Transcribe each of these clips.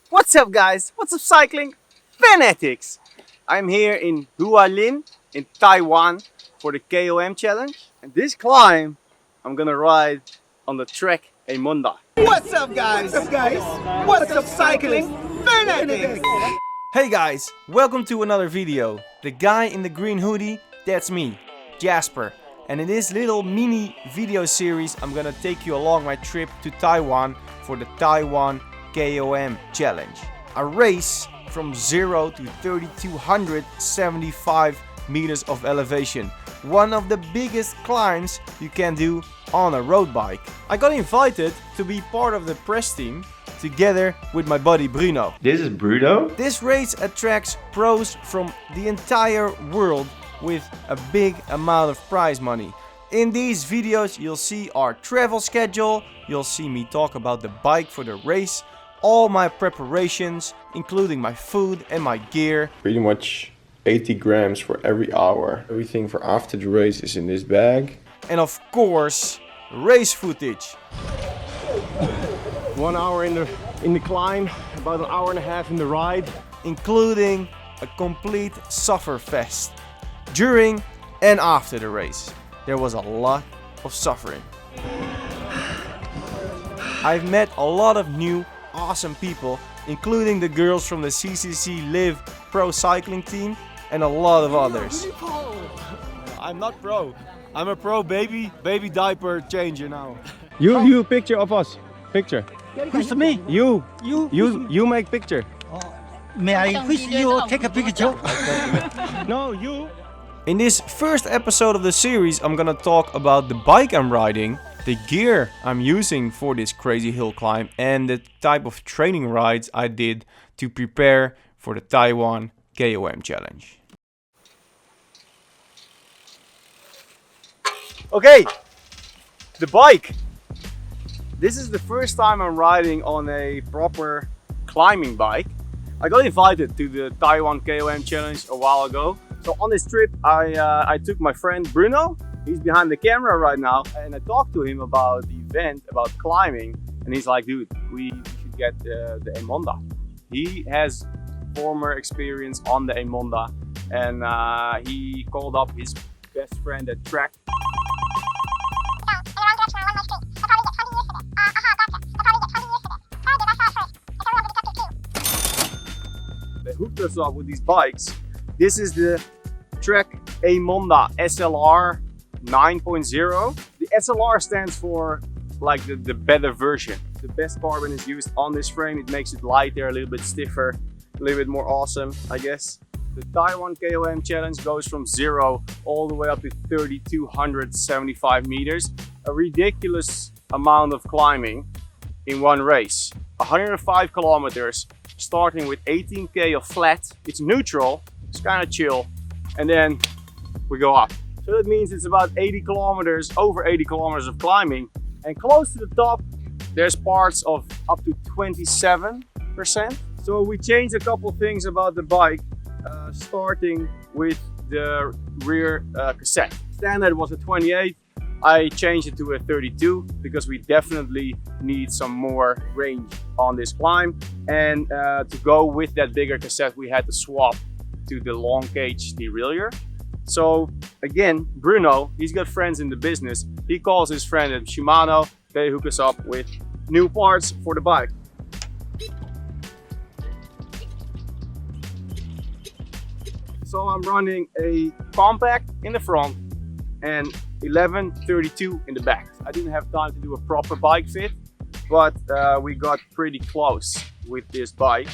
What's up guys? What's up cycling fanatics? I'm here in Verkuijl in Taiwan for the KOM challenge. And this climb I'm gonna ride on the Trek Emonda. What's up guys? What's up cycling fanatics? Hey guys, welcome to another video. The guy in the green hoodie, that's me, Jasper. And in this little mini video series I'm gonna take you along my trip to Taiwan for the Taiwan KOM challenge. A race from 0 to 3,275 meters of elevation. One of the biggest climbs you can do on a road bike. I got invited to be part of the press team together with my buddy Bruno. This is Bruno. This race attracts pros from the entire world with a big amount of prize money. In these videos you'll see our travel schedule, you'll see me talk about the bike for the race, all my preparations, including my food and my gear. Pretty much 80 grams for every hour. Everything for after the race is in this bag. And of course, race footage. 1 hour in the climb, about an hour and a half in the ride. Including a complete sufferfest. During and after the race, there was a lot of suffering. I've met a lot of new awesome people, including the girls from the CCC Live Pro Cycling team and a lot of others. I'm not pro. I'm a pro baby diaper changer now. You picture of us. Picture. Who's me? You make picture. May I wish you take a picture? No, you. In this first episode of the series, I'm gonna talk about the bike I'm riding, the gear I'm using for this crazy hill climb, and the type of training rides I did to prepare for the Taiwan KOM challenge. Okay, the bike. This is the first time I'm riding on a proper climbing bike. I got invited to the Taiwan KOM challenge a while ago. So on this trip, I took my friend Bruno. He's behind the camera right now, and I talked to him about the event, about climbing, and he's like, dude, we should get the Emonda. He has former experience on the Emonda, and he called up his best friend at Trek. They hooked us up with these bikes. This is the Trek Emonda SLR 9.0. The SLR stands for like the better version. The best carbon is used on this frame. It makes it lighter, a little bit stiffer, a little bit more awesome, I guess. The Taiwan KOM challenge goes from 0 all the way up to 3,275 meters. A ridiculous amount of climbing in one race. 105 kilometers, starting with 18k of flat. It's neutral, it's kind of chill, and then we go up. So that means it's about 80 kilometers, over 80 kilometers of climbing, and close to the top there's parts of up to 27%. So we changed a couple things about the bike, starting with the rear cassette. Standard was a 28. I changed it to a 32 because we definitely need some more range on this climb, and to go with that bigger cassette we had to swap to the long cage derailleur. So again, Bruno, he's got friends in the business. He calls his friend at Shimano. They hook us up with new parts for the bike. So I'm running a compact in the front and 1132 in the back. I didn't have time to do a proper bike fit, but we got pretty close with this bike.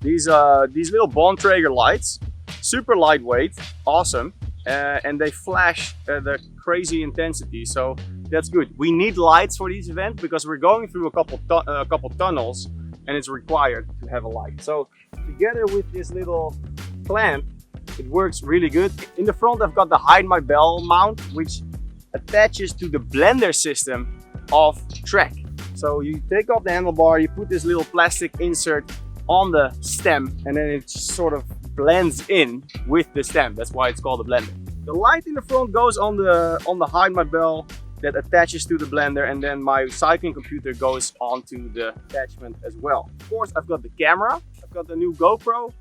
These little Bontrager lights, super lightweight, awesome, and they flash the crazy intensity, so that's good. We need lights for this event because we're going through a couple tunnels, and it's required to have a light. So together with this little clamp, it works really good. In the front I've got the hide my bell mount, which attaches to the blender system of Trek. So you take off the handlebar, you put this little plastic insert on the stem, and then it sort of blends in with the stem. That's why it's called a blender. The light in the front goes on the hide my bell that attaches to the blender, and then my cycling computer goes onto the attachment as well. Of course, I've got the camera. I've got the new GoPro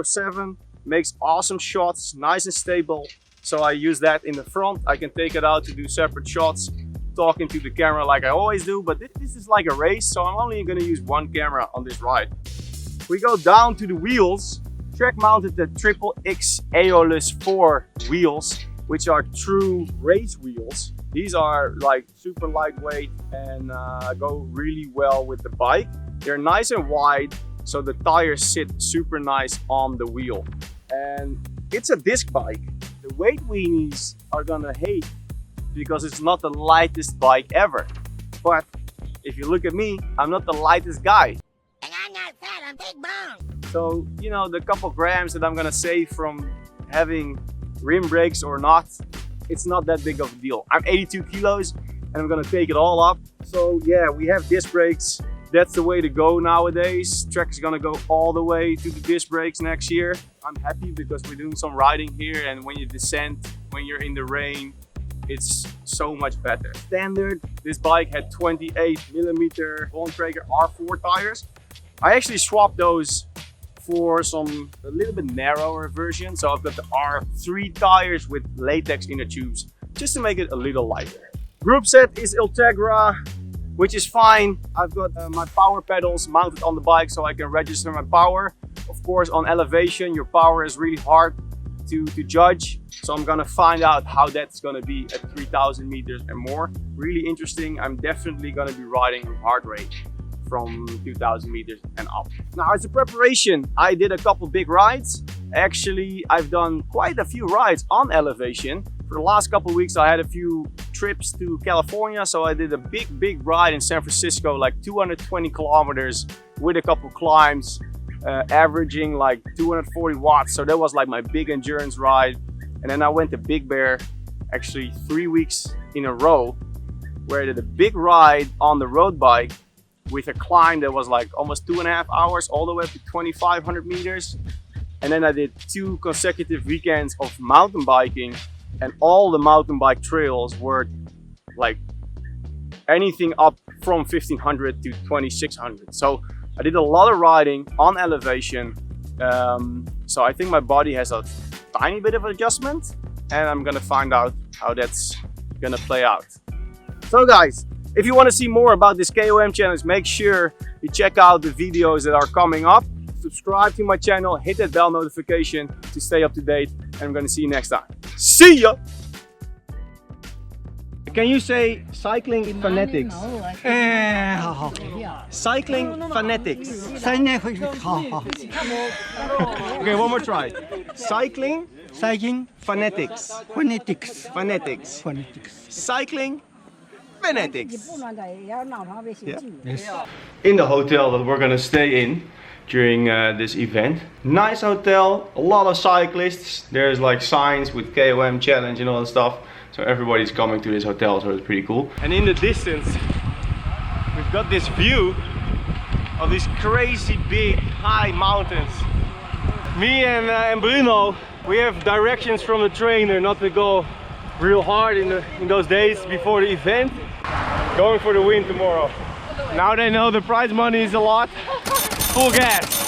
7, makes awesome shots, nice and stable. So I use that in the front. I can take it out to do separate shots, talking to the camera like I always do, but this is like a race, so I'm only gonna use one camera on this ride. We go down to the wheels. Trek mounted the XXX Aeolus 4 wheels, which are true race wheels. These are like super lightweight and go really well with the bike. They're nice and wide, so the tires sit super nice on the wheel. And it's a disc bike. The weight weenies are gonna hate because it's not the lightest bike ever. But if you look at me, I'm not the lightest guy. And I'm not fat, I'm big bone. So, you know, the couple grams that I'm gonna save from having rim brakes or not, it's not that big of a deal. I'm 82 kilos and I'm gonna take it all up. So yeah, we have disc brakes. That's the way to go nowadays. Trek is gonna go all the way to the disc brakes next year. I'm happy because we're doing some riding here, and when you descend, when you're in the rain, it's so much better. Standard, this bike had 28mm Bontrager R4 tires. I actually swapped those for some a little bit narrower version. So I've got the R3 tires with latex inner tubes, just to make it a little lighter. Group set is Ultegra, which is fine. I've got my power pedals mounted on the bike so I can register my power. Of course, on elevation, your power is really hard to judge. So I'm gonna find out how that's gonna be at 3000 meters and more. Really interesting. I'm definitely gonna be riding on heart rate from 2000 meters and up. Now, as a preparation, I did a couple big rides. Actually, I've done quite a few rides on elevation. For the last couple of weeks, I had a few trips to California, so I did a big ride in San Francisco, like 220 kilometers with a couple climbs, averaging like 240 watts. So that was like my big endurance ride. And then I went to Big Bear, actually 3 weeks in a row, where I did a big ride on the road bike with a climb that was like almost 2.5 hours, all the way up to 2,500 meters. And then I did 2 consecutive weekends of mountain biking, and all the mountain bike trails were like anything up from 1,500 to 2,600. So I did a lot of riding on elevation. So I think my body has a tiny bit of adjustment, and I'm gonna find out how that's gonna play out. So guys, if you want to see more about this KOM challenge, make sure you check out the videos that are coming up. Subscribe to my channel, hit that bell notification to stay up to date, and I'm gonna see you next time. See ya! Can you say cycling phonetics? Cycling phonetics. Okay, one more try. Cycling phonetics. Phonetics. Cycling phonetics. Yeah. In the hotel that we're gonna stay in during this event. Nice hotel, a lot of cyclists. There's like signs with KOM challenge and all that stuff. So everybody's coming to this hotel, so it's pretty cool. And in the distance, we've got this view of these crazy big high mountains. Me and Bruno, we have directions from the trainer not to go real hard in those days before the event. Going for the win tomorrow. Now they know the prize money is a lot. Full gas.